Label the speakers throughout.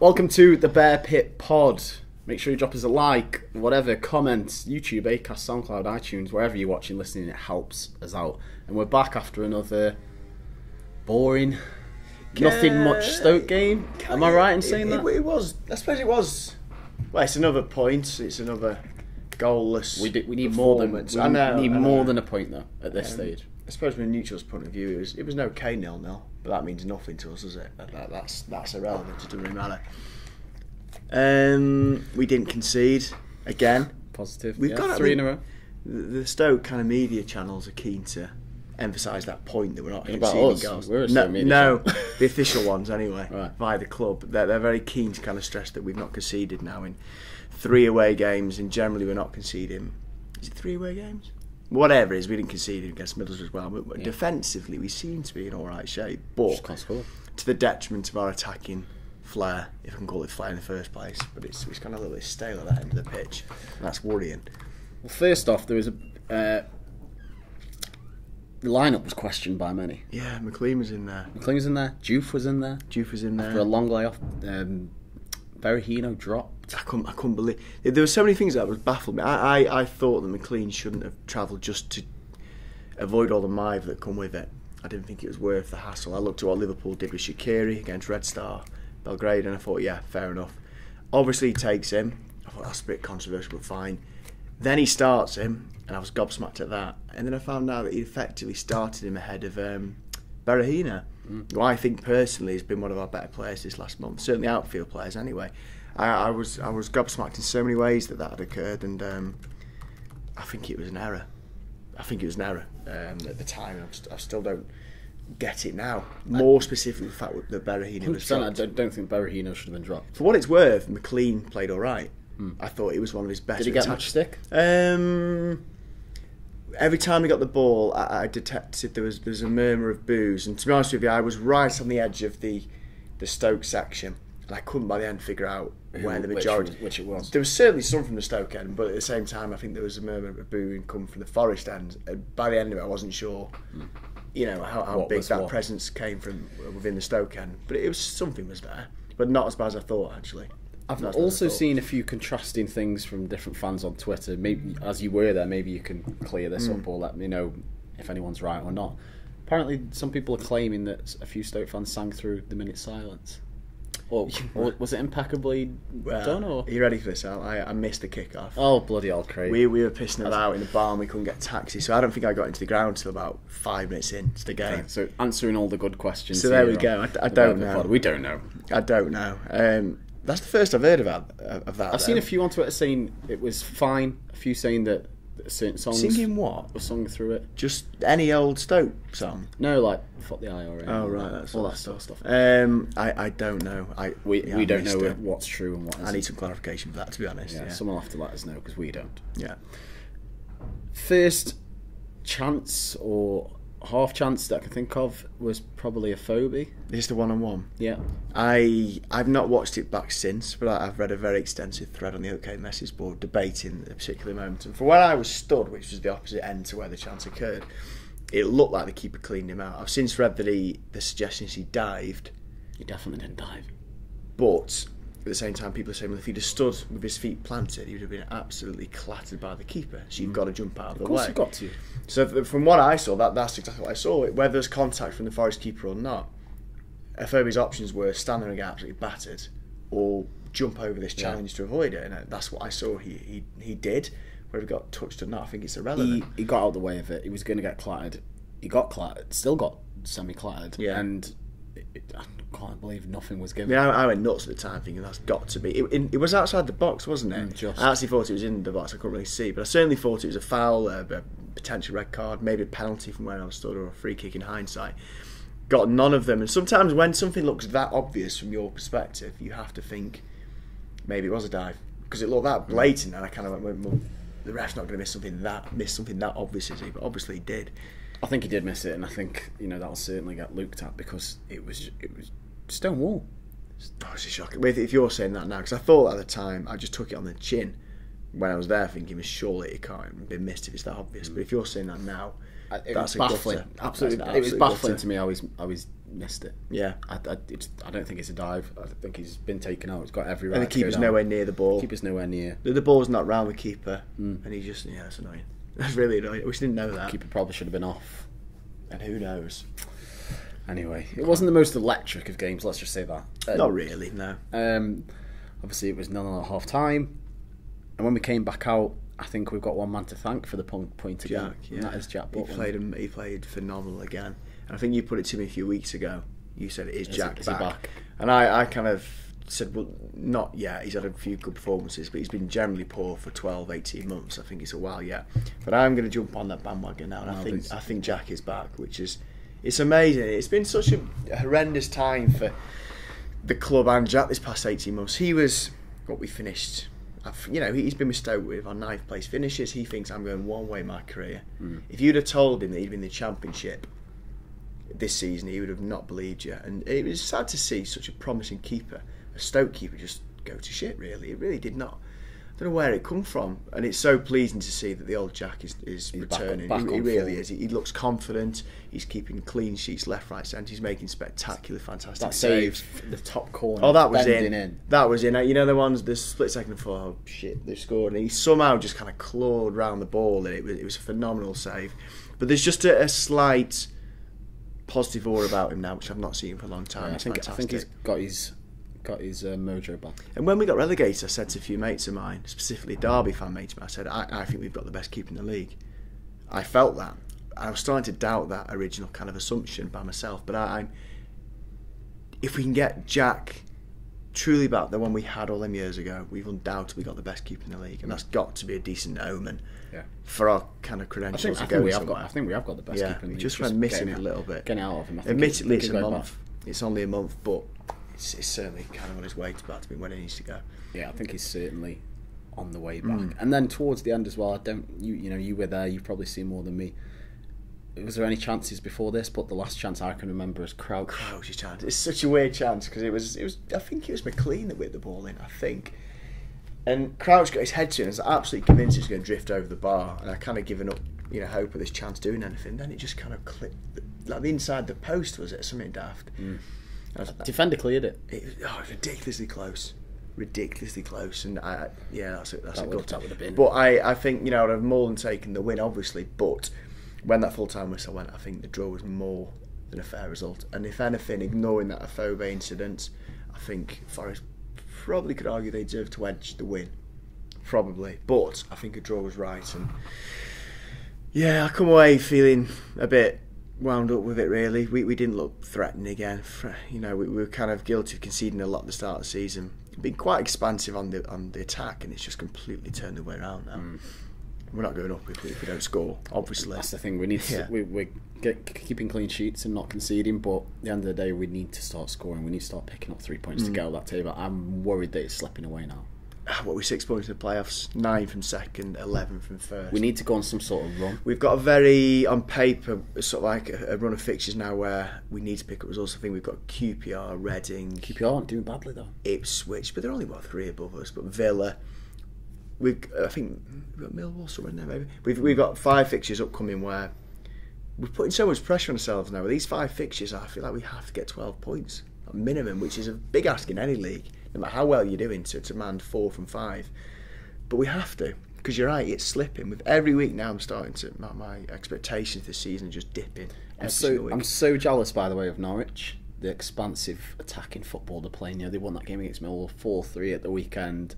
Speaker 1: Welcome to the Bear Pit Pod. Make sure you drop us a like, whatever, comments, YouTube, Acast, SoundCloud, iTunes, wherever you're watching, listening, it helps us out. And we're back after another boring, nothing much Stoke game. Am I right in saying that?
Speaker 2: It was. I suppose it was. Well, it's another point. It's another goalless.
Speaker 1: We need more than a point though at this stage.
Speaker 2: I suppose from a neutral's point of view, it was an okay 0-0, but that means nothing to us, does it? That's irrelevant. It doesn't really matter. We didn't concede again.
Speaker 1: Positive. We've got 3 in a row.
Speaker 2: The Stoke kind of media channels are keen to emphasise that point that we're not conceding goals.
Speaker 1: We're
Speaker 2: no, the official ones anyway,
Speaker 1: right.
Speaker 2: Via the club. They're very keen to kind of stress that we've not conceded now in 3 away games, and generally we're not conceding. Is it 3 away games? Whatever it is, we didn't concede against Middlesbrough as well. But defensively, we seem to be in all right shape. But to the detriment of our attacking flair, if I can call it flair in the first place. But it's kind of a little bit stale at that end of the pitch. That's worrying.
Speaker 1: Well, first off, there was the lineup was questioned by many.
Speaker 2: Yeah, McLean was in there.
Speaker 1: Juve was in there. After a long layoff, Berahino dropped.
Speaker 2: I couldn't believe there were so many things that was baffled me. I thought that McLean shouldn't have travelled just to avoid all the mive that come with it. I didn't think it was worth the hassle. I looked at what Liverpool did with Shaqiri against Red Star Belgrade, and I thought, yeah, fair enough. Obviously, he takes him. I thought that's a bit controversial, but fine. Then he starts him, and I was gobsmacked at that. And then I found out that he effectively started him ahead of Berahino, who I think personally has been one of our better players this last month. Certainly outfield players, anyway. I was gobsmacked in so many ways that had occurred, and I think it was an error. At the time. I still don't get it now. More specifically, the fact that Berahino was dropped.
Speaker 1: I don't think Berahino should have been dropped.
Speaker 2: For what it's worth, McLean played all right. I thought it was one of his best.
Speaker 1: Did he get much stick?
Speaker 2: Every time he got the ball, I detected there was a murmur of boos, and to be honest with you, I was right on the edge of the Stoke section, and I couldn't by the end figure out where the majority.
Speaker 1: Which it was.
Speaker 2: There was certainly some from the Stoke end, but at the same time, I think there was a murmur of booing come from the Forest end. And by the end of it, I wasn't sure, how big that presence came from within the Stoke end. But it was something was there, but not as bad as I thought actually.
Speaker 1: I've also seen a few contrasting things from different fans on Twitter. Maybe as you were there, maybe you can clear this up or let me know if anyone's right or not. Apparently, some people are claiming that a few Stoke fans sang through the minute silence. Or was it impeccably done? Or?
Speaker 2: Are you ready for this, Al? I missed the kick-off.
Speaker 1: Oh, bloody hell, Craig.
Speaker 2: We were pissing about in the barn, we couldn't get a taxi, so I don't think I got into the ground until about 5 minutes into the game.
Speaker 1: Okay, so answering all the good questions.
Speaker 2: So there we go. I don't know.
Speaker 1: We don't know.
Speaker 2: I don't know. That's the first I've heard of that.
Speaker 1: I've seen a few on Twitter saying it was fine, a few saying that certain songs
Speaker 2: singing what?
Speaker 1: were sung through it.
Speaker 2: Just any old Stoke song?
Speaker 1: No, like Fuck the IRA.
Speaker 2: Oh right, that's
Speaker 1: all that sort of stuff.
Speaker 2: I don't know.
Speaker 1: We don't know what's true and what isn't.
Speaker 2: I need some clarification for that, to be honest.
Speaker 1: Yeah. Someone will have to let us know because we don't.
Speaker 2: Yeah.
Speaker 1: First chance or half chance that I can think of was probably a phobia.
Speaker 2: This is the one-on-one.
Speaker 1: Yeah.
Speaker 2: I've not watched it back since, but I've read a very extensive thread on the OK message board debating a particular moment. And from where I was stood, which was the opposite end to where the chance occurred, it looked like the keeper cleaned him out. I've since read that the suggestion is he dived.
Speaker 1: He definitely didn't dive.
Speaker 2: But at the same time, people are saying, well, if he'd have stood with his feet planted, he would have been absolutely clattered by the keeper. So you've got to jump out of the way.
Speaker 1: Of course you've got to.
Speaker 2: So from what I saw, that's exactly what I saw. Whether there's contact from the Forest keeper or not, Afobe's options were stand there and get absolutely battered, or jump over this challenge to avoid it. And that's what I saw he did. Whether he got touched or not, I think it's irrelevant.
Speaker 1: He got out of the way of it. He was going to get clattered. He got clattered. Still got semi-clattered.
Speaker 2: Yeah.
Speaker 1: And I can't believe nothing was given.
Speaker 2: Yeah, I went nuts at the time thinking that's got to be. It was outside the box, wasn't it? I actually thought it was in the box. I couldn't really see, but I certainly thought it was a foul, a potential red card, maybe a penalty from where I was stood, or a free kick in hindsight. Got none of them. And sometimes when something looks that obvious from your perspective, you have to think maybe it was a dive because it looked that blatant, and I kind of went, well, the ref's not going to miss something that obvious, is he? But obviously he did.
Speaker 1: I think he did miss it, and I think that'll certainly get looked at because it was stone wall.
Speaker 2: Oh, it's shocking. If you're saying that now, because I thought at the time I just took it on the chin when I was there, thinking, well, surely it can't have been missed if it's that obvious. But if you're saying that now,
Speaker 1: It was baffling. Absolutely, it was baffling to me. I was missed it.
Speaker 2: Yeah.
Speaker 1: I don't think it's a dive. I think he's been taken out. He's got every right.
Speaker 2: And the keeper's nowhere near the ball.
Speaker 1: Keeper's nowhere near.
Speaker 2: The ball's not round the keeper, and he just that's annoying. That's really annoying. We didn't know that.
Speaker 1: The keeper probably should have been off.
Speaker 2: And who knows?
Speaker 1: Anyway, it wasn't the most electric of games. Let's just say that.
Speaker 2: Not really, no.
Speaker 1: Obviously, it was 0-0 at half time, and when we came back out, I think we've got one man to thank for the point again.
Speaker 2: Jack, yeah.
Speaker 1: And that is Jack Butland.
Speaker 2: He played phenomenal again. And I think you put it to me a few weeks ago. You said, is Jack back? And I kind of said, well, not yet. He's had a few good performances, but he's been generally poor for 12, 18 months. I think it's a while yet. But I'm going to jump on that bandwagon now, and I think Jack is back, which is... It's amazing. It's been such a horrendous time for the club and Jack this past 18 months. He was what we finished. He's been with Stoke with our 9th place finishes. He thinks I'm going one way in my career. If you'd have told him that he'd been in the Championship this season, he would have not believed you. And it was sad to see such a promising keeper, a Stoke keeper, just go to shit. Really, it really did not. I don't know where it come from, and it's so pleasing to see that the old Jack is returning.
Speaker 1: Back
Speaker 2: he really is. He looks confident. He's keeping clean sheets left, right, centre. He's making spectacular, fantastic saves.
Speaker 1: The top corner.
Speaker 2: Oh, that was in. That was in. You know the ones the split second before. Oh shit, they scored, and he somehow just kind of clawed round the ball, and it was a phenomenal save. But there's just a slight positive aura about him now, which I've not seen for a long time.
Speaker 1: Yeah, I think he's got his mojo back.
Speaker 2: And when we got relegated, I said to a few mates of mine, specifically Derby fan mates of mine, I said, I think we've got the best keeper in the league. I felt that. I was starting to doubt that original kind of assumption by myself. But if we can get Jack truly back, the one we had all them years ago, we've undoubtedly got the best keeper in the league, and that's got to be a decent omen for our kind of credentials.
Speaker 1: I think we have got the best keeper in the league.
Speaker 2: Just went missing a little bit.
Speaker 1: Getting out of him.
Speaker 2: Admittedly, it's a month. It's only a month, but it's certainly kind of on his way to back to being where he needs to go.
Speaker 1: Yeah, I think he's certainly on the way back. And then towards the end as well, you were there, you've probably seen more than me. Was there any chances before this? But the last chance I can remember is
Speaker 2: Crouch's chance. It's such a weird chance because it was. I think it was McLean that whipped the ball in. I think, and Crouch got his head to it and was absolutely convinced he was going to drift over the bar. And I kind of given up, hope of this chance doing anything. Then it just kind of clipped, like the inside the post, was it? Something daft.
Speaker 1: Defender cleared it.
Speaker 2: It was ridiculously close, and that's a
Speaker 1: that
Speaker 2: good.
Speaker 1: That would have been.
Speaker 2: But I think I'd have more than taken the win, obviously. But when that full time whistle went, I think the draw was more than a fair result. And if anything, ignoring that Afobe incident, I think Forest probably could argue they deserved to edge the win, probably. But I think a draw was right, and I come away feeling a bit wound up with it. Really, we didn't look threatening again. We were kind of guilty of conceding a lot at the start of the season, being quite expansive on the attack, and it's just completely turned the way around now. We're not going up if we don't score, obviously.
Speaker 1: That's the thing. We need to. We're keeping clean sheets and not conceding, but at the end of the day, we need to start scoring. We need to start picking up 3 points to get out that table. I'm worried that it's slipping away now.
Speaker 2: We're 6 points in the playoffs, 9 from second, 11 from first.
Speaker 1: We need to go on some sort of run.
Speaker 2: We've got a very, on paper, sort of like a run of fixtures now where we need to pick up results. I think we've got QPR, Reading.
Speaker 1: QPR aren't doing badly though.
Speaker 2: Ipswich, but they're only 3 above us. But Villa. I think we've got Millwall somewhere in there maybe. We've got 5 fixtures upcoming where we're putting so much pressure on ourselves now. With these 5 fixtures, I feel like we have to get 12 points at minimum, which is a big ask in any league, no matter how well you're doing to demand 4 from 5. But we have to, because you're right, it's slipping. With every week now, I'm starting to my expectations this season are just dipping.
Speaker 1: I'm so jealous, by the way, of Norwich. The expansive attacking football they're playing. They won that game against Millwall 4-3 at the weekend.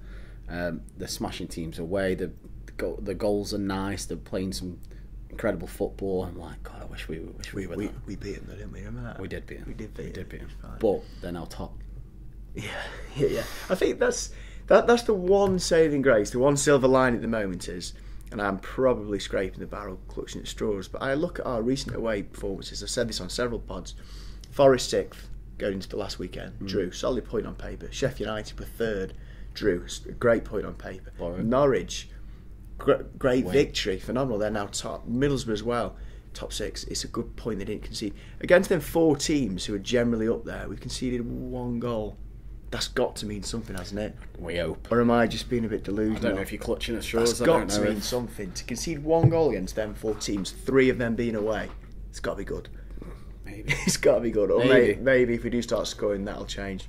Speaker 1: They're smashing teams away. The goals are nice. They're playing some incredible football. I'm like, God, I wish we were there.
Speaker 2: We beat them, though, didn't we? Remember that?
Speaker 1: We did beat them.
Speaker 2: We did beat them.
Speaker 1: But they're now top.
Speaker 2: Yeah. I think that's the one saving grace. The one silver line at the moment is, and I'm probably scraping the barrel, clutching at straws, but I look at our recent away performances. I've said this on several pods. Forest 6th going into the last weekend. Drew. Solid point on paper. Sheffield United were 3rd. Drew, a great point on paper. Norwich, great victory, phenomenal. They're now top. Middlesbrough as well, top 6. It's a good point they didn't concede against them 4 teams who are generally up there. We conceded 1 goal. That's got to mean something, hasn't it?
Speaker 1: We hope.
Speaker 2: Or am I just being a bit delusional?
Speaker 1: I don't know if you're clutching at straws.
Speaker 2: That's got to mean something. To concede 1 goal against them 4 teams, 3 of them being away, it's got to be good.
Speaker 1: Maybe.
Speaker 2: It's got to be good. Or
Speaker 1: Maybe.
Speaker 2: maybe if we do start scoring, that'll change.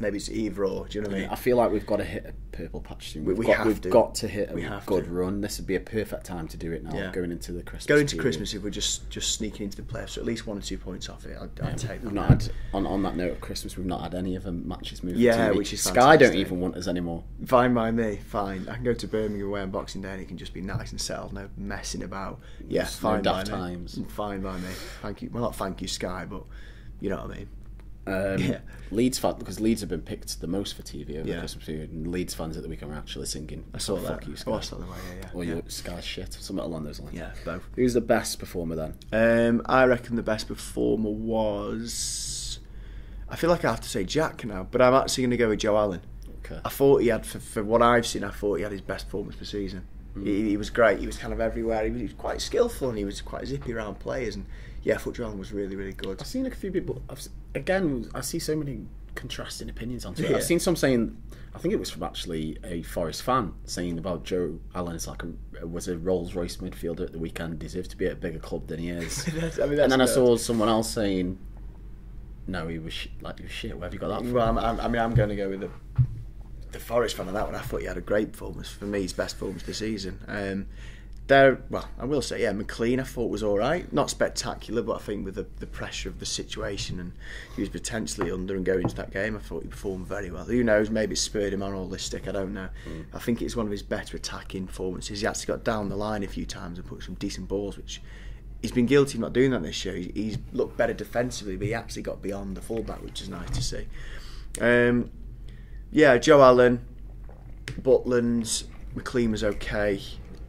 Speaker 2: Maybe it's either or. Do you know what I mean?
Speaker 1: I feel like we've got to hit a purple patch soon. We've
Speaker 2: have
Speaker 1: got to hit
Speaker 2: we
Speaker 1: a
Speaker 2: have
Speaker 1: good
Speaker 2: to.
Speaker 1: run. This would be a perfect time to do it now,
Speaker 2: Yeah.
Speaker 1: going into the Christmas.
Speaker 2: Going into
Speaker 1: period.
Speaker 2: Christmas, if we're just sneaking into the playoffs, so at least 1 or 2 points off it, I'd take that.
Speaker 1: We've not had, on that note of Christmas, we've not had any other matches moving.
Speaker 2: Yeah,
Speaker 1: TV.
Speaker 2: which is
Speaker 1: Sky
Speaker 2: fantastic.
Speaker 1: don't even want us anymore.
Speaker 2: Fine by me, fine. I can go to Birmingham away on Boxing Day and it can just be nice and settled, no messing about. Yeah,
Speaker 1: Just
Speaker 2: fine
Speaker 1: no
Speaker 2: by
Speaker 1: daft
Speaker 2: me.
Speaker 1: times.
Speaker 2: Fine by me. Thank you. Well, not thank you, Sky, but you know what I mean.
Speaker 1: Yeah. Leeds fans, because Leeds have been picked the most for TV over the
Speaker 2: Yeah.
Speaker 1: Christmas period, and Leeds fans at the weekend were actually singing.
Speaker 2: I saw that.
Speaker 1: Fuck you, Sky.
Speaker 2: Oh, I saw the way, yeah.
Speaker 1: Or your Sky shit, something along those lines.
Speaker 2: Yeah, both.
Speaker 1: Who's the best performer then?
Speaker 2: I reckon the best performer was. I feel like I have to say Jack now, but I'm actually going to go with Joe Allen.
Speaker 1: Okay.
Speaker 2: I thought he had, for what I've seen, I thought he had his best performance per season. He was great. He was kind of everywhere. He was quite skillful and he was quite zippy around players. And yeah, I thought Joe Allen was really, really good.
Speaker 1: I've seen a few people. I see so many contrasting opinions on Twitter.
Speaker 2: Yeah.
Speaker 1: I've seen some saying, I think it was from actually a Forest fan saying about Joe Allen is like was a Rolls Royce midfielder at the weekend, deserved to be at a bigger club than he is. And then I saw someone else saying, no, he was shit. Where have you got that from?
Speaker 2: Well, I'm going to go with the Forest fan on that one. I thought he had a great performance. For me, his best performance this season. Well, I will say, yeah, McLean I thought was all right. Not spectacular, but I think with the pressure of the situation and he was potentially under and going into that game, I thought he performed very well. Who knows, maybe it spurred him on all this stick, I don't know. I think it's one of his better attacking performances. He actually got down the line a few times and put some decent balls, which he's been guilty of not doing that this year. He's looked better defensively, but he actually got beyond the fullback, which is nice to see. Yeah, Joe Allen, Butland, McLean was okay.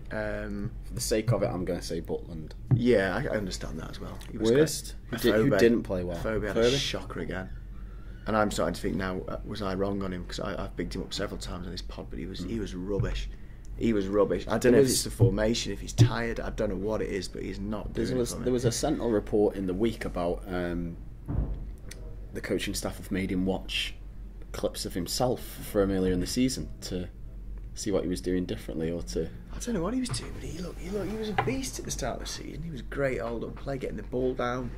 Speaker 1: For the sake of it, I'm going to say Butland.
Speaker 2: Yeah, I understand that as well. He was
Speaker 1: Worst? Who didn't play well?
Speaker 2: Afobe had a shocker again. And I'm starting to think now, was I wrong on him? Because I've bigged him up several times on this pod, but he was rubbish. He was rubbish. I don't know if it's the formation, if he's tired, I don't know what it is, but he's not doing it for me.
Speaker 1: There was a Sentinel report in the week about the coaching staff have made him watch clips of himself from earlier in the season to see what he was doing differently, or to...
Speaker 2: I don't know what he was doing, but he was a beast at the start of the season. He was great hold-up play, getting the ball down,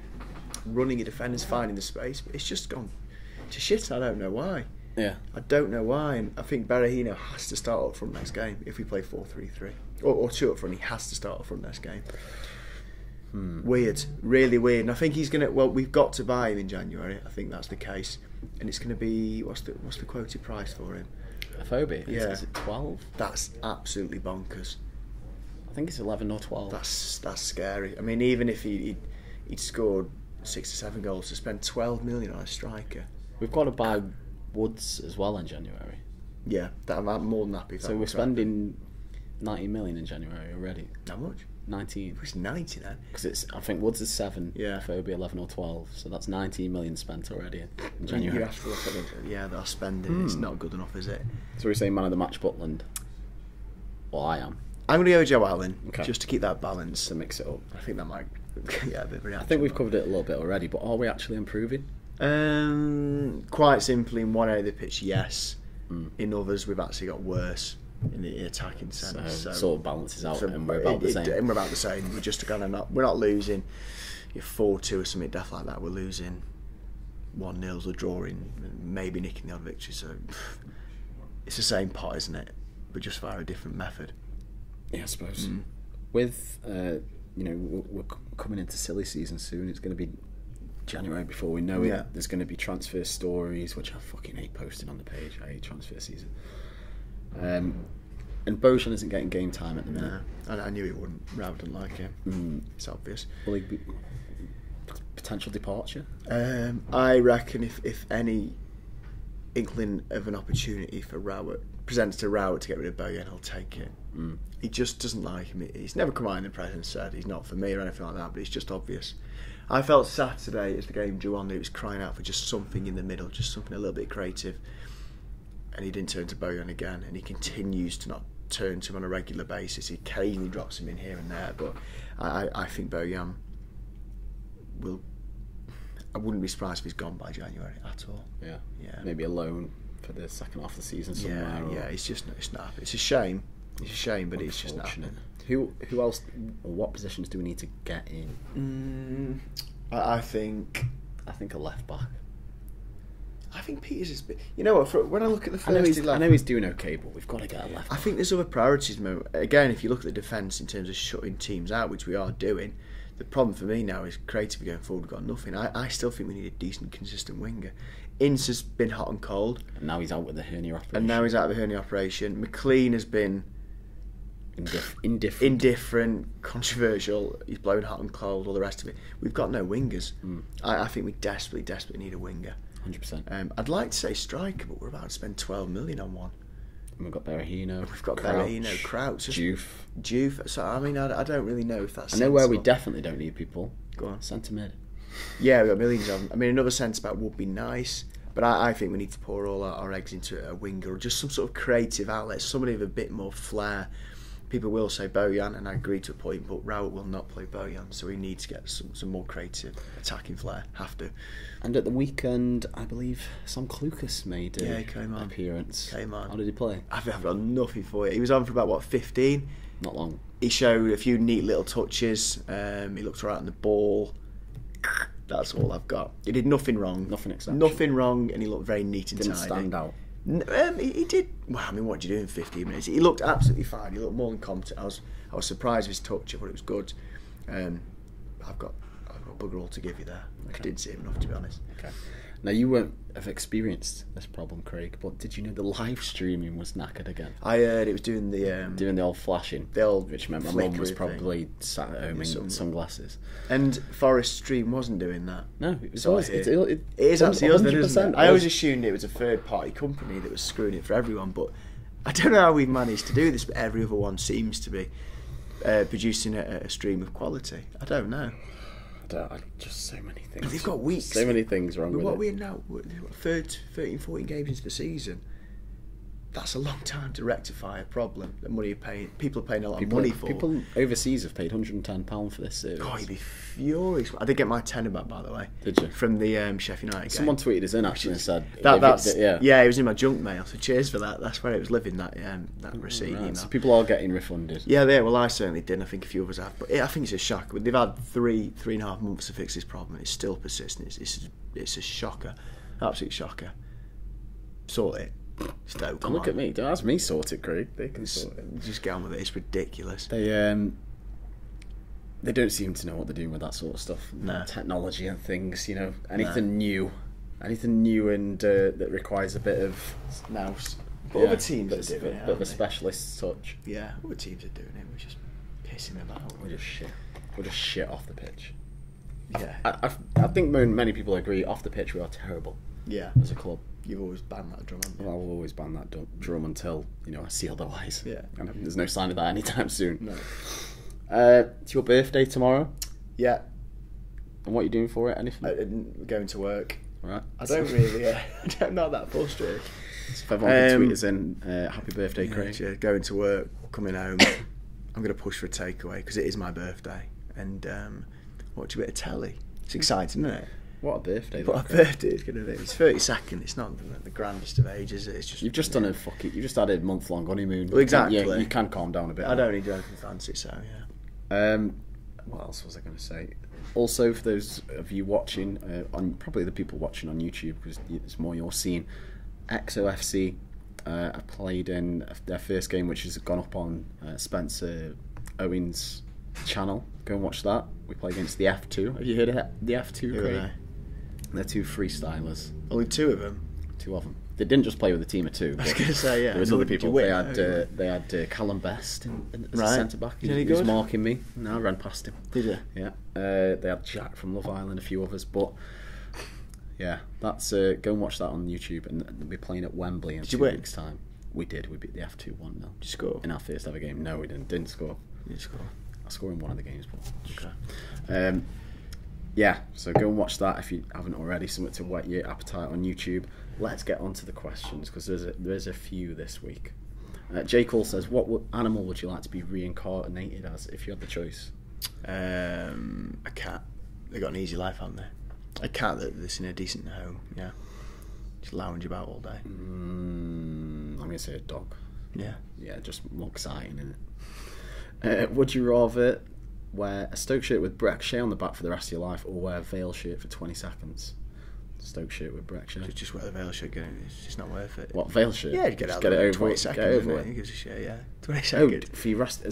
Speaker 2: running at defenders, finding the space, but it's just gone to shit. I don't know why.
Speaker 1: Yeah.
Speaker 2: I don't know why, and I think Berahino has to start up front next game if we play 4-3-3. Or 2 up front, he has to start up front next game. Weird, really weird. And I think he's going to... Well, we've got to buy him in January. I think that's the case. And it's going to be... What's the quoted price for him?
Speaker 1: Afobe?
Speaker 2: Yeah.
Speaker 1: Is it 12?
Speaker 2: That's absolutely bonkers.
Speaker 1: I think it's 11 or 12.
Speaker 2: That's scary. I mean, even if he'd scored 6 or 7 goals, to spend 12 million on a striker.
Speaker 1: We've got to buy Woods as well in January.
Speaker 2: Yeah, I'm more than happy.
Speaker 1: So we're spending 90 million in January already.
Speaker 2: How much?
Speaker 1: 19.
Speaker 2: It's 90 then.
Speaker 1: Because I think Woods is 7,
Speaker 2: Yeah.
Speaker 1: Afobe 11 or 12. So that's 19 million spent already in January.
Speaker 2: You have to look at it. Yeah, they're spending. It's not good enough, is it?
Speaker 1: So we're saying man of the match Butland. Well, I am.
Speaker 2: I'm going to go with Joe Allen,
Speaker 1: Okay.
Speaker 2: just to keep that balance.
Speaker 1: To mix it up.
Speaker 2: I think that might... yeah, a bit of a
Speaker 1: I think we've covered it a little bit already, but are we actually improving?
Speaker 2: Quite simply, in one area of the pitch, yes. In others, we've actually got worse in the attacking sense.
Speaker 1: So sort of balances out, and we're about the same.
Speaker 2: We're just kind of we're not losing 4-2 or something death like that. We're losing 1-0 or drawing, maybe nicking the odd victory. So it's the same pot, isn't it? But just via a different method.
Speaker 1: Yeah, I suppose. With we're coming into silly season soon. It's going to be January before we know it. There's going to be transfer stories, which I fucking hate posting on the page. I hate transfer season. And Bojan isn't getting game time at the minute.
Speaker 2: No, I knew he wouldn't. Rav doesn't like him. It's obvious.
Speaker 1: Will he be potential departure?
Speaker 2: I reckon if any inkling of an opportunity for Rowett presents to Rowett to get rid of Bojan, he'll take it. He just doesn't like him. He's never come out in the press and said he's not for me or anything like that, but it's just obvious. I felt Saturday as the game drew on that he was crying out for just something in the middle, just something a little bit creative. And he didn't turn to Bojan again, and he continues to not turn to him on a regular basis. He occasionally drops him in here and there, but I think Bojan will... I wouldn't be surprised if he's gone by January at all.
Speaker 1: Yeah.
Speaker 2: Yeah.
Speaker 1: Maybe a loan for the second half of the season somewhere.
Speaker 2: Yeah, it's not. It's a shame. It's a shame, but it's just not happening.
Speaker 1: Who else, or what positions do we need to get in?
Speaker 2: I think
Speaker 1: a left back.
Speaker 2: I think Peters is. You know what? When I look at the first 11,
Speaker 1: I know he's doing okay, but we've got to get a left back.
Speaker 2: I think there's other priorities, Mo. Again, if you look at the defence in terms of shutting teams out, which we are doing, the problem for me now is creatively going forward. We've got nothing. I still think we need a decent, consistent winger. Ince has been hot and cold,
Speaker 1: and now he's out with the hernia operation.
Speaker 2: McLean has been indifferent, controversial. He's blown hot and cold. All the rest of it. We've got no wingers. I think we desperately need a winger.
Speaker 1: 100%.
Speaker 2: I'd like to say striker, but we're about to spend 12 million on one.
Speaker 1: And we've got Berahino.
Speaker 2: Crouch.
Speaker 1: Juve.
Speaker 2: So I mean, I don't really know if that's.
Speaker 1: I know where we definitely don't need people.
Speaker 2: Go on.
Speaker 1: Centre mid.
Speaker 2: Yeah, we've got millions of them. I mean, another centre back would be nice, but I think we need to pour all our eggs into a winger or just some sort of creative outlet, somebody with a bit more flair. People will say Bojan, and I agree to a point, but Raul will not play Bojan, so we need to get some more creative attacking flair. Have to.
Speaker 1: And at the weekend, I believe Sam Clucas made
Speaker 2: an
Speaker 1: appearance.
Speaker 2: Came on.
Speaker 1: How did he play?
Speaker 2: I've got nothing for you. He was on for about 15.
Speaker 1: Not long.
Speaker 2: He showed a few neat little touches. He looked right on the ball. That's all I've got. He did nothing wrong.
Speaker 1: Nothing exceptional.
Speaker 2: Nothing wrong, and he looked very neat and
Speaker 1: Didn't
Speaker 2: tidy.
Speaker 1: stand out.
Speaker 2: He did. Well, I mean, what did you do in 15 minutes? He looked absolutely fine. He looked more than competent. I was surprised with his touch. I thought it was good. I've got bugger all to give you there. Okay. I didn't see him enough, to be honest.
Speaker 1: Okay. Now, you won't have experienced this problem, Craig, but did you know the live streaming was knackered again?
Speaker 2: I heard it was doing the
Speaker 1: old flashing, which meant my mum was probably sat at home in sunglasses.
Speaker 2: And Forest Stream wasn't doing that.
Speaker 1: No, it was
Speaker 2: so
Speaker 1: always,
Speaker 2: it is absolutely 100%. I always assumed it was a third-party company that was screwing it for everyone, but I don't know how we've managed to do this, but every other one seems to be producing a stream of quality. I don't know.
Speaker 1: Just so many things.
Speaker 2: They've got weeks.
Speaker 1: So many things wrong with it.
Speaker 2: What are we in now? 13, 14 games into the season. That's a long time to rectify a problem. The money you're paying, people are paying a lot of money for.
Speaker 1: People overseas have paid £110 for this service.
Speaker 2: God, you'd be furious. I did get my tenner back, by the way.
Speaker 1: Did you?
Speaker 2: From the Sheffield United game.
Speaker 1: Someone tweeted us in actually and said
Speaker 2: it was in my junk mail. So cheers for that. That's where it was living. That receipt.
Speaker 1: Right.
Speaker 2: Email.
Speaker 1: So people are getting refunded.
Speaker 2: Yeah, well, I certainly did. I think a few of us have. But I think it's a shock. They've had 3.5 months to fix this problem. It's still persistent. It's a shocker. Absolute shocker. Sort it. Stoke,
Speaker 1: Don't look at me. Don't ask me sort it, Craig. They can sort it.
Speaker 2: Just get on with it. It's ridiculous.
Speaker 1: They don't seem to know what they're doing with that sort of stuff.
Speaker 2: No.
Speaker 1: Technology and things, anything new and that requires a bit of
Speaker 2: nous. But other teams are doing it.
Speaker 1: A bit of a specialist touch.
Speaker 2: Yeah, other teams are doing it. We're just pissing about.
Speaker 1: We're just shit off the pitch.
Speaker 2: Yeah.
Speaker 1: I think many people agree. Off the pitch, we are terrible.
Speaker 2: Yeah.
Speaker 1: As a club.
Speaker 2: You've always banned that drum, haven't you?
Speaker 1: Well, I will always ban that drum until I see otherwise.
Speaker 2: Yeah.
Speaker 1: And there's no sign of that anytime soon.
Speaker 2: No.
Speaker 1: It's your birthday tomorrow.
Speaker 2: Yeah.
Speaker 1: And what are you doing for it? Anything?
Speaker 2: Going to work.
Speaker 1: Right.
Speaker 2: I don't really. I'm not that frustrated.
Speaker 1: So if everyone can tweet us in, happy birthday, Craig.
Speaker 2: Yeah, going to work, coming home. I'm going to push for a takeaway because it is my birthday, and watch a bit of telly. It's exciting, isn't it?
Speaker 1: What a birthday!
Speaker 2: What a birthday it's going to be. It's 32nd. It's not the grandest of ages. It's just
Speaker 1: you've just done you've just had a month-long honeymoon.
Speaker 2: Well, exactly.
Speaker 1: You can calm down a bit.
Speaker 2: I don't need to do anything fancy, so yeah.
Speaker 1: What else was I going to say? Also, for those of you watching, probably the people watching on YouTube, because it's more you're seeing, XOFC have played in their first game, which has gone up on Spencer Owen's channel. Go and watch that. We play against the F2. Have you heard of the F2, Craig? They're two freestylers.
Speaker 2: Only two of them?
Speaker 1: Two of them. They didn't just play with a team of two.
Speaker 2: I was going to say, yeah.
Speaker 1: There was other people. They had Callum Best as a centre-back. He was marking me. No, I ran past him.
Speaker 2: Did you?
Speaker 1: Yeah. They had Jack from Love Island, a few others. But, yeah, that's go and watch that on YouTube. And they'll be playing at Wembley in 2 weeks' time. We did. We beat the F2 1-0. Did
Speaker 2: you score?
Speaker 1: In our first ever game. No, we didn't score.
Speaker 2: You score?
Speaker 1: I scored in one of the games. But
Speaker 2: okay.
Speaker 1: Yeah, so go and watch that if you haven't already. Something to whet your appetite on YouTube. Let's get on to the questions because there's a few this week. J. Cole says, what animal would you like to be reincarnated as if you had the choice?
Speaker 2: A cat. They've got an easy life, haven't they? A cat that's in a decent home, yeah. Just lounge about all day.
Speaker 1: I'm going to say a dog.
Speaker 2: Yeah.
Speaker 1: Yeah, just more exciting, isn't it? Would you rather wear a Stoke shirt with Breck Shea on the back for the rest of your life, or wear a Vale shirt for 20 seconds? Stoke shirt with Breck Shea.
Speaker 2: Just wear the Vale shirt. It's just not worth it.
Speaker 1: What, Vale shirt?
Speaker 2: Yeah, get
Speaker 1: it over.
Speaker 2: 20 seconds.
Speaker 1: Get over it.
Speaker 2: Who gives a shit? Yeah, 20 seconds.
Speaker 1: For your rest.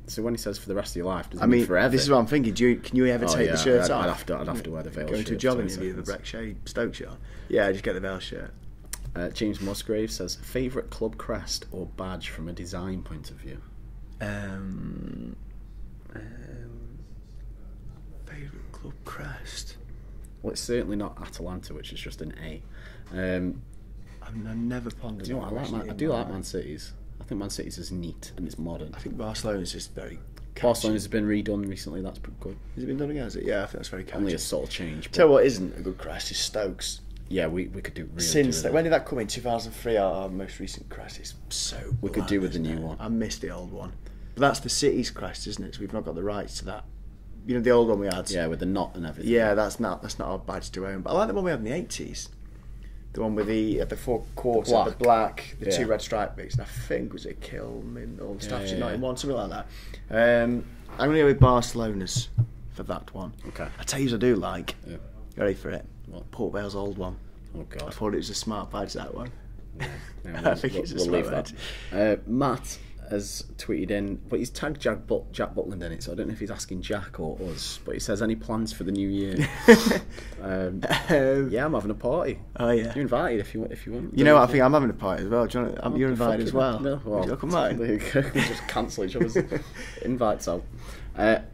Speaker 1: So when he says for the rest of your life, does it
Speaker 2: I
Speaker 1: mean
Speaker 2: mean,
Speaker 1: forever?
Speaker 2: this is what I'm thinking. Can you ever take the shirt off?
Speaker 1: I'd have to wear the Vale shirt.
Speaker 2: Going to a job interview with the Breck Shea Stoke shirt. Yeah, just get the Vale shirt.
Speaker 1: James Musgrave says, favourite club crest or badge from a design point of view?
Speaker 2: Favourite club crest?
Speaker 1: Well, it's certainly not Atalanta, which is just an A.
Speaker 2: I've never pondered.
Speaker 1: Do you know what I do like Man City's. I think Man City's is neat and it's modern.
Speaker 2: I think Barcelona's is very catchy.
Speaker 1: Barcelona's been redone recently. That's pretty good.
Speaker 2: Has it been done again? Is it? Yeah, I think that's very catchy.
Speaker 1: Only a subtle change.
Speaker 2: Tell you what isn't a good crest is Stokes.
Speaker 1: Yeah, we could do really.
Speaker 2: Since when did that come in? 2003. Our most recent crest is so.
Speaker 1: We could do with the new one.
Speaker 2: I missed the old one, but that's the city's crest, isn't it? So we've not got the rights to that. You know the old one we had.
Speaker 1: Yeah, with the knot and everything.
Speaker 2: Yeah, that's not our badge to own. But I like the one we had in the 80s. The one with the 4 quarters, the black, the 2 red stripe bits. And I think was it Kilman or Staffordshire 91, something like that. I'm going to go with Barcelona's for that one.
Speaker 1: Okay.
Speaker 2: I tell you what I do like.
Speaker 1: Yeah.
Speaker 2: Ready for it?
Speaker 1: What?
Speaker 2: Port Vale's old one.
Speaker 1: Oh God.
Speaker 2: I thought it was a smart badge, that one.
Speaker 1: Yeah,
Speaker 2: I think it's a smart badge.
Speaker 1: Matt has tweeted in, but he's tagged Jack Butland in it, so I don't know if he's asking Jack or us, but he says, any plans for the new year? Yeah, I'm having a party.
Speaker 2: Oh yeah,
Speaker 1: you're invited if you want.
Speaker 2: You know what, I think I'm having a party as well. Do you want you're invited as well.
Speaker 1: No, well,
Speaker 2: you'll come back.
Speaker 1: There you go. We just cancel each other's invites out.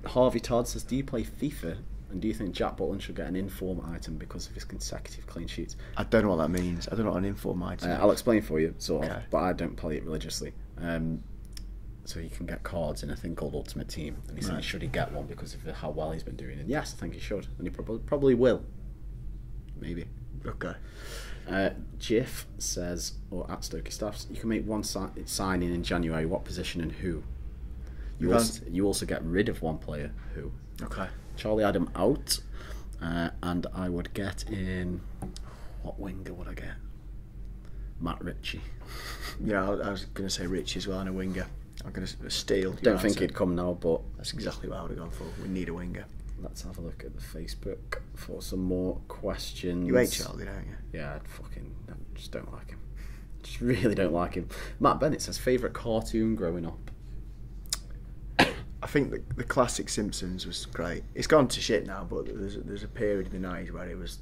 Speaker 1: Harvey Todd says, do you play FIFA? And do you think Jack Butland should get an inform item because of his consecutive clean sheets?
Speaker 2: I don't know what that means. I don't know what an inform item is.
Speaker 1: I'll explain for you, sort of,
Speaker 2: okay.
Speaker 1: But I don't play it religiously. So you can get cards in a thing called Ultimate Team, and he's saying, should he get one because of how well he's been doing? And yes, I think he should, and he probably will. Maybe.
Speaker 2: Okay.
Speaker 1: Jiff says, or at Stokey Staffs, you can make one signing in January. What position and who? You also get rid of one player. Who?
Speaker 2: Okay.
Speaker 1: Charlie Adam out, and I would get in. What winger would I get? Matt Ritchie.
Speaker 2: Yeah, I was going to say Ritchie as well, and a winger. I'm going to steal.
Speaker 1: Don't think he'd come now, but
Speaker 2: that's exactly what I would have gone for. We need a winger.
Speaker 1: Let's have a look at the Facebook for some more questions.
Speaker 2: You hate Charlie, don't you?
Speaker 1: Yeah, I just don't like him. Just really don't like him. Matt Bennett says, favourite cartoon growing up?
Speaker 2: I think the classic Simpsons was great. It's gone to shit now, but there's a period in the 90s where it was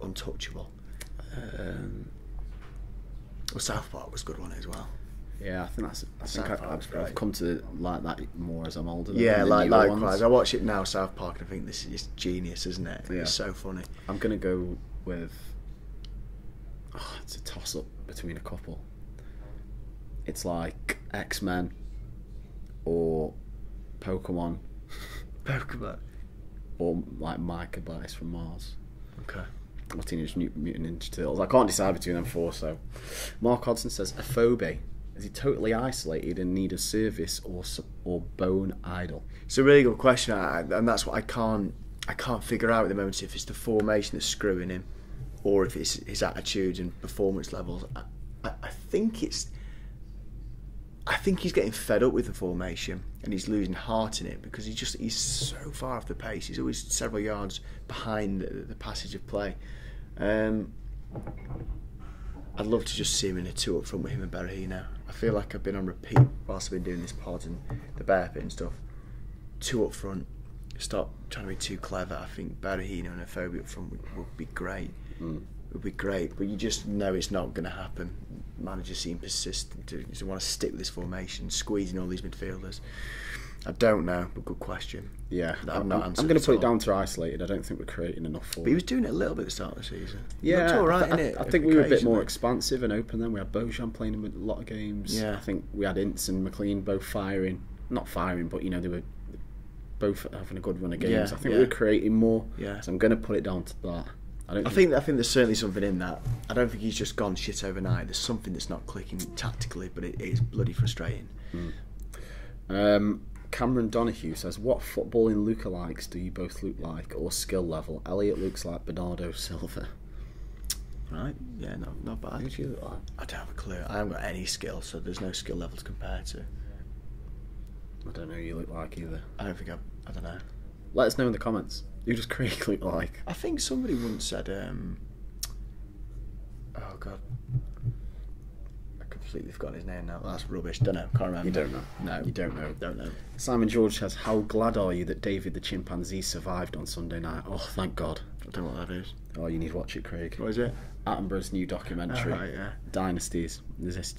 Speaker 2: untouchable. Well, South Park was a good one as well.
Speaker 1: Yeah, I think I've come to like that more as I'm older.
Speaker 2: Yeah, likewise. I watch it now, South Park, and I think this is just genius, isn't it? Yeah. It's so funny.
Speaker 1: I'm gonna go with. It's a toss up between a couple. It's like X-Men or Pokemon.
Speaker 2: Pokemon.
Speaker 1: Or like Micah Bice from Mars.
Speaker 2: Okay.
Speaker 1: Or Teenage Mutant Ninja Turtles. I can't decide between them 4, so. Mark Hodson says, a phobia. Is he totally isolated in need of service or bone idle?
Speaker 2: It's a really good question, and that's what I can't figure out at the moment, if it's the formation that's screwing him or if it's his attitude and performance levels. I think he's getting fed up with the formation and he's losing heart in it because he's so far off the pace. He's always several yards behind the passage of play. I'd love to just see him in a 2 up front with him and Berahino. I feel like I've been on repeat whilst I've been doing this pod and the bear pit and stuff. 2 up front, stop trying to be too clever. I think Berahino and a phobia up front would be great. Would be great, but you just know it's not going to happen. Managers seem persistent to want to stick with this formation, squeezing all these midfielders. I don't know, but good question.
Speaker 1: Yeah, I'm going to put it down to isolated. I don't think we're creating enough for.
Speaker 2: But he was doing it a little bit at the start of the season.
Speaker 1: Yeah,
Speaker 2: it's all right, isn't it?
Speaker 1: I think we were a bit more expansive and open then. We had Bojan playing in a lot of games.
Speaker 2: Yeah.
Speaker 1: I think we had Ince and McLean both not firing, but they were both having a good run of games.
Speaker 2: Yeah,
Speaker 1: I think we were creating more.
Speaker 2: Yeah.
Speaker 1: So I'm going to put it down to that. I
Speaker 2: think there's certainly something in that. I don't think he's just gone shit overnight. There's something that's not clicking tactically, but it is bloody frustrating.
Speaker 1: Cameron Donahue says, what footballing lookalikes do you both look like, or skill level? Elliot looks like Bernardo Silva.
Speaker 2: Right, yeah, not bad.
Speaker 1: Who do you look like?
Speaker 2: I don't have a clue. I haven't got any skill, so there's no skill level to compare to.
Speaker 1: I don't know who you look like either.
Speaker 2: I don't think I don't know.
Speaker 1: Let us know in the comments. Who does Craig look like?
Speaker 2: I think somebody once said, oh God, I completely forgot his name now. That's rubbish. Don't know. Can't remember.
Speaker 1: You don't know.
Speaker 2: No,
Speaker 1: You don't know.
Speaker 2: Don't know.
Speaker 1: Simon George says, how glad are you that David the chimpanzee survived on Sunday night? Oh, thank God.
Speaker 2: I don't know what that is.
Speaker 1: Oh, you need to watch it, Craig.
Speaker 2: What is it?
Speaker 1: Attenborough's new documentary,
Speaker 2: Oh, right, yeah.
Speaker 1: Dynasties. There's this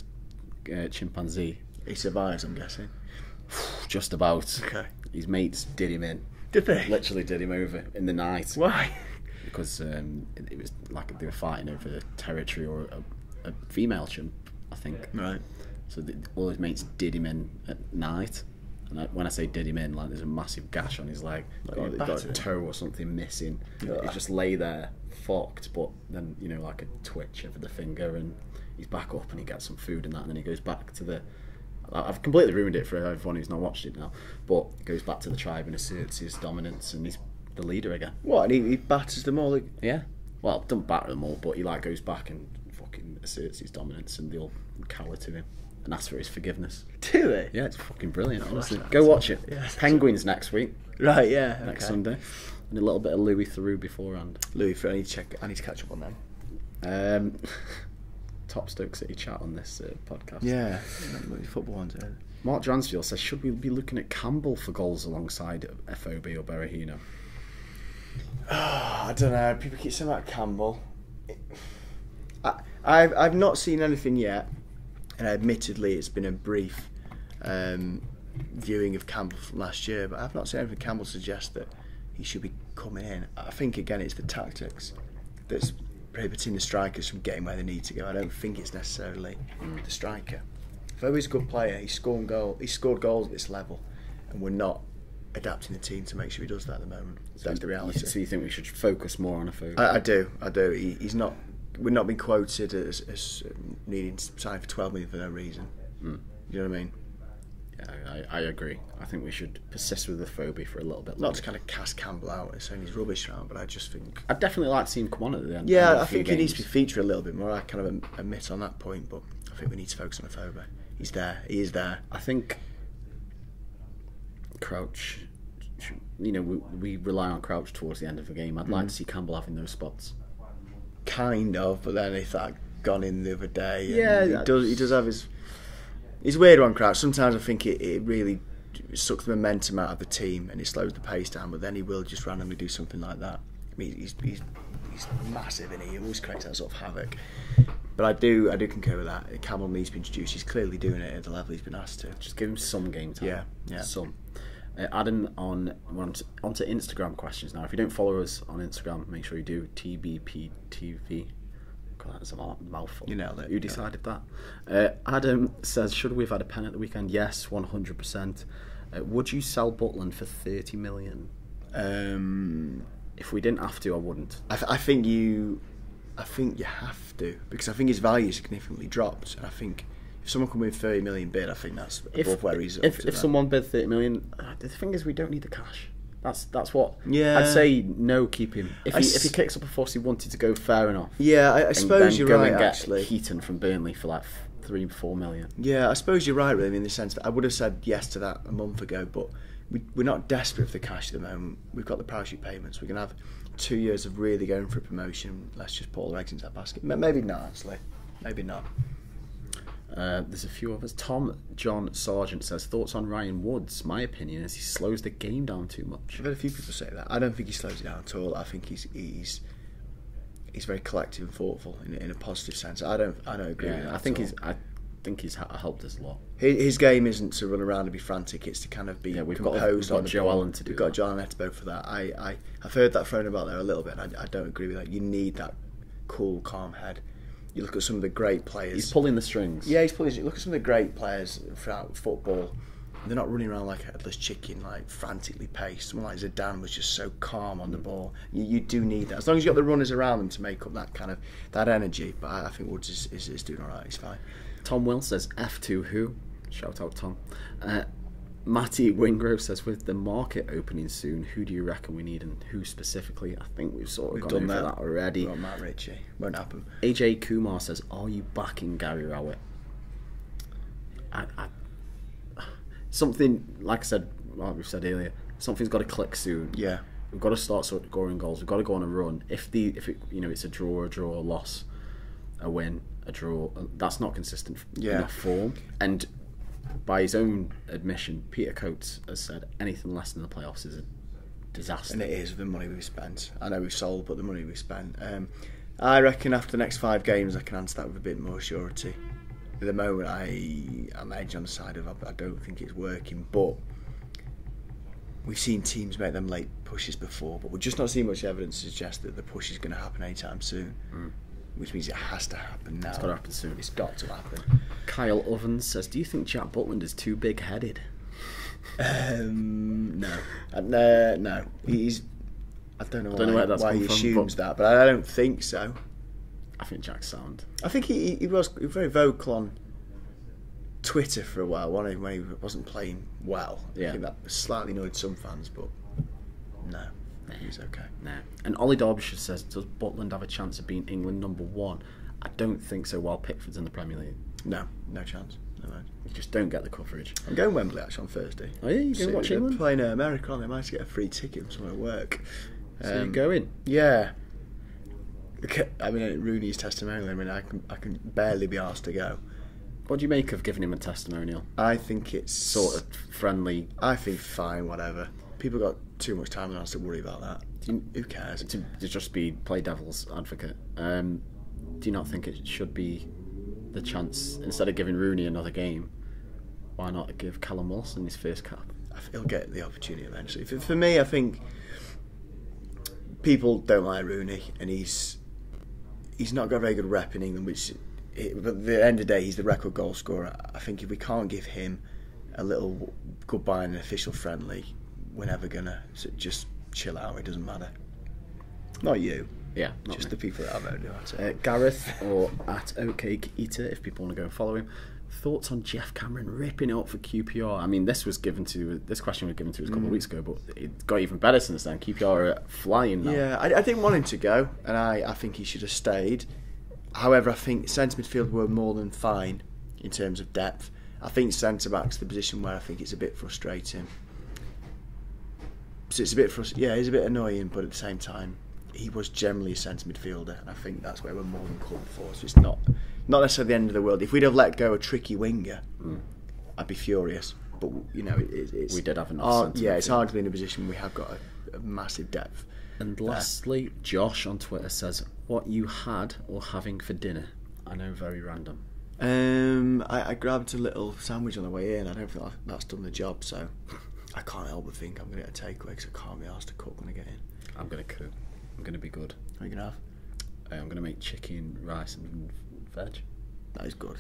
Speaker 1: chimpanzee.
Speaker 2: He survives, I'm guessing.
Speaker 1: Just about.
Speaker 2: Okay.
Speaker 1: His mates did him in.
Speaker 2: Did they?
Speaker 1: Literally did him over in the night.
Speaker 2: Why?
Speaker 1: Because it was like they were fighting over territory or a female chimp, I think.
Speaker 2: Right.
Speaker 1: So all his mates did him in at night. And when I say did him in, like there's a massive gash on his leg. Like he got a toe or something missing.
Speaker 2: Yeah.
Speaker 1: He just lay there, fucked, but then, you know, like a twitch over the finger, and he's back up and he gets some food and that, and then he goes back to the... I've completely ruined it for everyone who's not watched it now, but he goes back to the tribe and asserts his dominance, and he's the leader again.
Speaker 2: What? And he batters them all?
Speaker 1: Yeah. Well, don't batter them all, but he like goes back and fucking asserts his dominance, and they all cower to him and ask for his forgiveness.
Speaker 2: Do they?
Speaker 1: Yeah, it's fucking brilliant, honestly.
Speaker 2: that's
Speaker 1: Go watch it.
Speaker 2: Yeah.
Speaker 1: Penguins next week,
Speaker 2: Right, yeah.
Speaker 1: next
Speaker 2: okay.
Speaker 1: Sunday. And a little bit of Louis Theroux beforehand.
Speaker 2: Louis, I need to catch up on them.
Speaker 1: Top Stoke City chat on this podcast.
Speaker 2: Yeah. Football ones.
Speaker 1: Mark Dransfield says, should we be looking at Campbell for goals alongside FOB or Berahino?
Speaker 2: Oh, I don't know. People keep saying about Campbell. I've not seen anything yet, and admittedly it's been a brief viewing of Campbell from last year, but I've not seen anything Campbell suggest that he should be coming in. I think again it's the tactics that's prohibiting the strikers from getting where they need to go. I don't think it's necessarily the striker. Fobo's a good player. He scored goals at this level, and we're not adapting the team to make sure he does that at the moment. That's the reality.
Speaker 1: So you think we should focus more on FOB?
Speaker 2: I do. He's not. We're not being quoted as needing to sign for 12 million for no reason. You know what I mean?
Speaker 1: Yeah, I agree. I think we should persist with the FOB for a little bit
Speaker 2: Not
Speaker 1: longer.
Speaker 2: to kind of cast Campbell out and saying he's rubbish around, but I just think...
Speaker 1: I'd definitely like to see him come on at the end.
Speaker 2: Yeah,
Speaker 1: of
Speaker 2: I
Speaker 1: a few
Speaker 2: think he needs to
Speaker 1: games.
Speaker 2: feature a little bit more. I kind of admit on that point, but I think we need to focus on FOB. He's there. He is there.
Speaker 1: I think Crouch... You know, we rely on Crouch towards the end of the game. I'd like to see Campbell having those spots.
Speaker 2: Kind of, but then if that gone in the other day...
Speaker 1: Yeah,
Speaker 2: he does have his... He's weird on Crouch. Sometimes I think it really sucks the momentum out of the team and it slows the pace down, but then he will just randomly do something like that. I mean, he's massive, and he always creates that sort of havoc. But I do concur with that. Campbell needs to be introduced. He's clearly doing it at the level he's been asked to.
Speaker 1: Just give him some game time.
Speaker 2: Yeah.
Speaker 1: Some. Adam, we're onto Instagram questions now. If you don't follow us on Instagram, make sure you do. TBPTV. God, that's a mouthful.
Speaker 2: You nailed it.
Speaker 1: Who decided that? Adam says, should we have had a pen at the weekend? Yes, 100%. Would you sell Butland for 30 million? If we didn't have to, I wouldn't.
Speaker 2: I think you have to, because I think his value significantly dropped, and I think if someone come with 30 million bid, I think that's above where he's up to.
Speaker 1: If someone bid 30 million, the thing is we don't need the cash. That's what.
Speaker 2: Yeah.
Speaker 1: I'd say no, keep him. If he kicks up a fuss, he wanted to go, fair enough.
Speaker 2: Yeah, I suppose you're right.
Speaker 1: And get
Speaker 2: actually,
Speaker 1: Heaton from Burnley for like 3-4 million.
Speaker 2: Yeah, I suppose you're right, really, in the sense that I would have said yes to that a month ago, but we're not desperate for the cash at the moment. We've got the parachute payments. We're going to have 2 years of really going for a promotion. Let's just put all our eggs into that basket. Maybe not, actually. Maybe not.
Speaker 1: There's a few others. Tom John Sargent says, thoughts on Ryan Woods? My opinion is he slows the game down too much.
Speaker 2: I've had a few people say that. I don't think he slows it down at all. I think he's very collective and thoughtful in a positive sense. I don't agree with that.
Speaker 1: I think he's helped us a lot.
Speaker 2: His game isn't to run around and be frantic. It's to kind of be composed.
Speaker 1: We've got Joe Allen to do.
Speaker 2: We've got Joe Allen to both for that. I've heard that thrown about there a little bit. And I don't agree with that. You need that cool, calm head. You look at some of the great players.
Speaker 1: He's pulling the strings.
Speaker 2: Yeah, he's pulling. Look at some of the great players throughout football. They're not running around like a headless chicken, like frantically paced. Someone like Zidane was just so calm on the ball. You do need that, as long as you've got the runners around them to make up that energy. But I think Woods is doing all right. He's fine.
Speaker 1: Tom Will says, F2 who? Shout out Tom. Matty Wingrove says, with the market opening soon, who do you reckon we need and who specifically? I think we've sort of gone over that already.
Speaker 2: Well, Matt Ritchie. Won't happen.
Speaker 1: AJ Kumar says, are you backing Gary Rowett? Something, like I said, like we've said earlier, something's got to click soon.
Speaker 2: Yeah.
Speaker 1: We've got to start scoring goals. We've got to go on a run. If it's a draw, a loss, a win, a draw, that's not consistent enough form. And by his own admission, Peter Coates has said anything less than the playoffs is a disaster.
Speaker 2: And it is, the money we've spent. I know we've sold, but the money we've spent. I reckon after the next 5 games, I can answer that with a bit more surety. At the moment, I'm edge on the side of I don't think it's working, but we've seen teams make them late pushes before, but we're just not seeing much evidence to suggest that the push is going to happen anytime soon. Which means it has to happen now.
Speaker 1: It's got to happen soon.
Speaker 2: It's got to happen.
Speaker 1: Kyle Ovens says, do you think Jack Butland is too big-headed?
Speaker 2: No. No. I don't know why he assumes that, but I don't think so.
Speaker 1: I think Jack's sound.
Speaker 2: I think he was very vocal on Twitter for a while when he wasn't playing well.
Speaker 1: Yeah.
Speaker 2: I think that slightly annoyed some fans, but no. He's okay.
Speaker 1: Nah. And Ollie Derbyshire says, does Butland have a chance of being England #1? I don't think so while Pickford's in the Premier League.
Speaker 2: No chance. No.
Speaker 1: You just don't get the coverage.
Speaker 2: I'm going Wembley actually on Thursday.
Speaker 1: Oh yeah, you're going to watch England?
Speaker 2: They're playing America, aren't they? I might get a free ticket from somewhere at work.
Speaker 1: So you're going?
Speaker 2: Yeah. I mean, Rooney's testimonial, I can barely be asked to go.
Speaker 1: What do you make of giving him a testimonial?
Speaker 2: I think it's
Speaker 1: sort of friendly.
Speaker 2: I think fine, whatever. People got too much time on us to worry about that. Who cares?
Speaker 1: To just play devil's advocate. Do you not think it should be the chance, instead of giving Rooney another game, why not give Callum Wilson his first cap?
Speaker 2: He'll get the opportunity eventually. For me, I think people don't like Rooney, and he's not got a very good rep in England, but at the end of the day, he's the record goal scorer. I think if we can't give him a little goodbye in an official friendly, we're never going to just chill out. It doesn't matter. Not you.
Speaker 1: Yeah.
Speaker 2: Just the people that I voted about.
Speaker 1: Gareth, or at Oatcake Eater, if people want to go and follow him. Thoughts on Jeff Cameron ripping it up for QPR? I mean, this question was given to us a couple of weeks ago, but it got even better since then. QPR are flying now.
Speaker 2: Yeah, I didn't want him to go, and I think he should have stayed. However, I think centre midfield were more than fine in terms of depth. I think centre back's the position where I think it's a bit frustrating. So it's a bit he's a bit annoying, but at the same time, he was generally a centre midfielder, and I think that's where we're more than called for. So it's not necessarily the end of the world. If we'd have let go a tricky winger, I'd be furious. But it's
Speaker 1: we did have enough.
Speaker 2: It's hard to be in a position where we have got a massive depth.
Speaker 1: And lastly, Josh on Twitter says, "What you had or having for dinner?" I know, very random.
Speaker 2: I grabbed a little sandwich on the way in. I don't think that's done the job, so I can't help but think I'm going to get a takeaway because I can't be asked to cook when I get in.
Speaker 1: I'm going to cook. I'm going to be good.
Speaker 2: What are you going to have?
Speaker 1: I'm going to make chicken, rice and veg.
Speaker 2: That is good.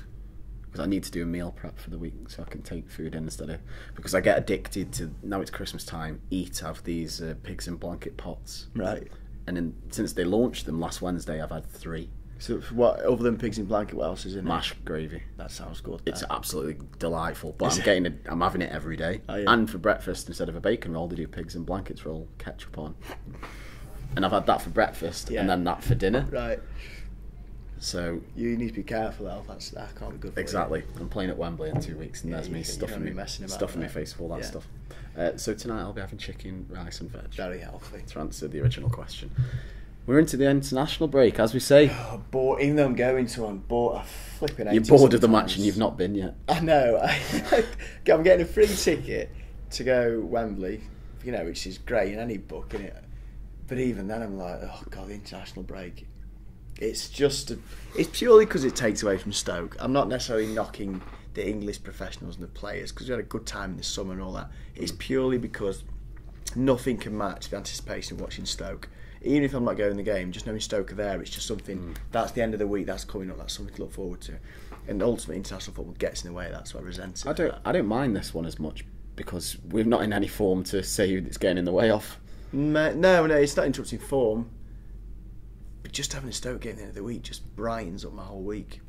Speaker 1: Because I need to do a meal prep for the week so I can take food in instead of... Because I get addicted to, now it's Christmas time, have these pigs in blanket pots.
Speaker 2: Right.
Speaker 1: And then since they launched them last Wednesday, I've had 3.
Speaker 2: So what, other than pigs in blanket, what else is in it?
Speaker 1: Mashed gravy.
Speaker 2: That sounds good.
Speaker 1: It's absolutely delightful. But I'm having it every day.
Speaker 2: Oh, yeah.
Speaker 1: And for breakfast, instead of a bacon roll, they do pigs in blankets roll, ketchup on. And I've had that for breakfast and then that for dinner.
Speaker 2: Right.
Speaker 1: So
Speaker 2: you need to be careful, though. That can't be good for
Speaker 1: exactly. You. I'm playing at Wembley in 2 weeks, and there's me stuffing my face with all that stuff. So tonight I'll be having chicken, rice, and veg.
Speaker 2: Very healthy.
Speaker 1: To answer the original question, we're into the international break, as we say.
Speaker 2: Oh, bored. Even though I'm going to, I'm bored.
Speaker 1: You're bored of the match, and you've not been yet.
Speaker 2: I know. I'm getting a free ticket to go Wembley, which is great in any book, innit? But even then, I'm like, oh god, the international break. It's purely because it takes away from Stoke. I'm not necessarily knocking the English professionals and the players because we had a good time in the summer and all that. It's purely because nothing can match the anticipation of watching Stoke. Even if I'm not going to the game, just knowing Stoke are there, it's just something. That's the end of the week. That's coming up. That's something to look forward to. And ultimately, international football gets in the way. That's what I resent it.
Speaker 1: I don't mind this one as much because we're not in any form to say it's getting in the way of.
Speaker 2: No, it's not interrupting form. But just having a Stoke game at the end of the week just brightens up my whole week.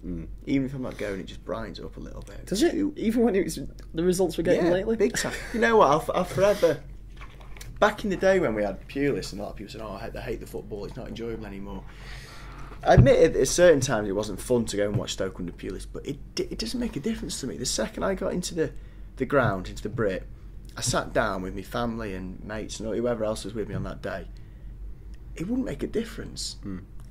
Speaker 2: Even if I'm not going, it just brightens it up a little bit.
Speaker 1: Does it? Even when the results we're getting lately?
Speaker 2: Big time. You know what? I'll forever... Back in the day when we had Pulis, and a lot of people said, I hate the football, it's not enjoyable anymore. I admit at certain times it wasn't fun to go and watch Stoke under Pulis, but it doesn't make a difference to me. The second I got into the ground, into the Brit, I sat down with my family and mates and whoever else was with me on that day, it wouldn't make a difference.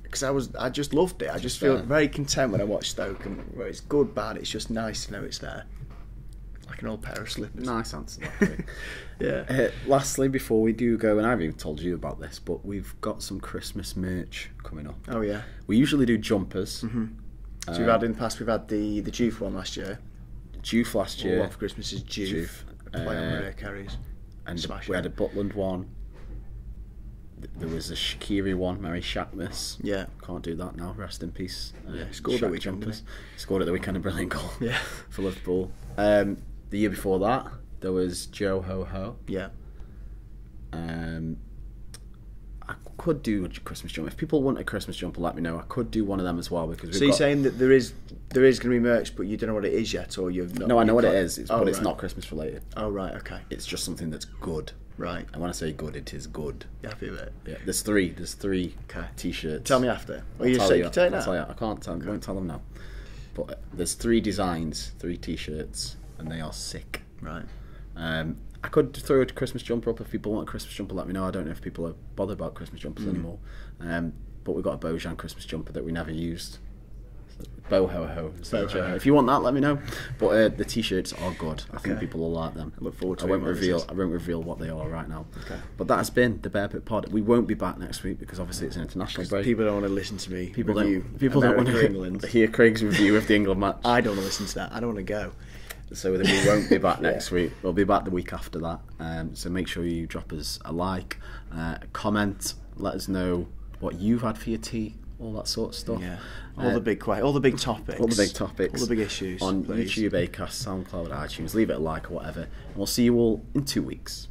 Speaker 2: Because I just loved it. I just feel very content when I watch Stoke, and whether it's good, bad, it's just nice to know it's there. Like an old pair of slippers.
Speaker 1: Nice answer. That,
Speaker 2: Yeah.
Speaker 1: Lastly, before we do go, and I've even told you about this, but we've got some Christmas merch coming up.
Speaker 2: Oh yeah.
Speaker 1: We usually do jumpers.
Speaker 2: So we've had in the past, we've had the Juve one last year.
Speaker 1: Juve last year.
Speaker 2: All one for Christmas is Juve. Play on Maria carries.
Speaker 1: And
Speaker 2: Smash
Speaker 1: we
Speaker 2: it.
Speaker 1: had a Butland one. There was a Shaqiri one, Mary Shackness.
Speaker 2: Yeah.
Speaker 1: Can't do that now, rest in peace.
Speaker 2: Scored that
Speaker 1: Shaq
Speaker 2: weekend,
Speaker 1: jumpers.
Speaker 2: didn't
Speaker 1: Scored at the weekend, a brilliant goal
Speaker 2: Yeah.
Speaker 1: for Liverpool. The year before that, there was Joe Ho Ho.
Speaker 2: Yeah.
Speaker 1: I could do a Christmas jumper. If people want a Christmas jumper, let me know. I could do one of them as well, because
Speaker 2: So you're saying that there is going to be merch, but you don't know what it is yet, or you've not?
Speaker 1: No, I know what it
Speaker 2: can't-
Speaker 1: is, but it's not Christmas related.
Speaker 2: Oh right, okay,
Speaker 1: It's just something that's good.
Speaker 2: right.
Speaker 1: And when I say good, it is good.
Speaker 2: You happy with it?
Speaker 1: Yeah, there's three
Speaker 2: Okay.
Speaker 1: t-shirts.
Speaker 2: Tell me after.
Speaker 1: I'll
Speaker 2: You
Speaker 1: tell
Speaker 2: say
Speaker 1: you.
Speaker 2: you take
Speaker 1: I'll
Speaker 2: that.
Speaker 1: tell you. I can't tell. Won't tell them now. But there's 3 designs, 3 t-shirts, and they are sick.
Speaker 2: Right.
Speaker 1: I could throw a Christmas jumper up if people want a Christmas jumper. Let me know. I don't know if people are bothered about Christmas jumpers anymore. But we've got a Bojan Christmas jumper that we never used. Bo ho ho. If you want that, let me know. But the t-shirts are good. I think people will like them.
Speaker 2: I look forward to
Speaker 1: I
Speaker 2: it.
Speaker 1: won't reveal what they are right now.
Speaker 2: Okay.
Speaker 1: But that has been the Bear Pit Pod. We won't be back next week because obviously it's an international break.
Speaker 2: People don't want to listen to me.
Speaker 1: People
Speaker 2: review
Speaker 1: don't want
Speaker 2: America,
Speaker 1: to
Speaker 2: England.
Speaker 1: hear Craig's review of the England match.
Speaker 2: I don't want to listen to that. I don't want to go.
Speaker 1: So then we won't be back next week. We'll be back the week after that. So make sure you drop us a like, comment, let us know what you've had for your tea, all that sort of stuff.
Speaker 2: Yeah. All the big topics.
Speaker 1: All the big topics.
Speaker 2: All the big issues.
Speaker 1: On
Speaker 2: please.
Speaker 1: YouTube, Acast, SoundCloud, iTunes. Leave it a like or whatever. And we'll see you all in 2 weeks.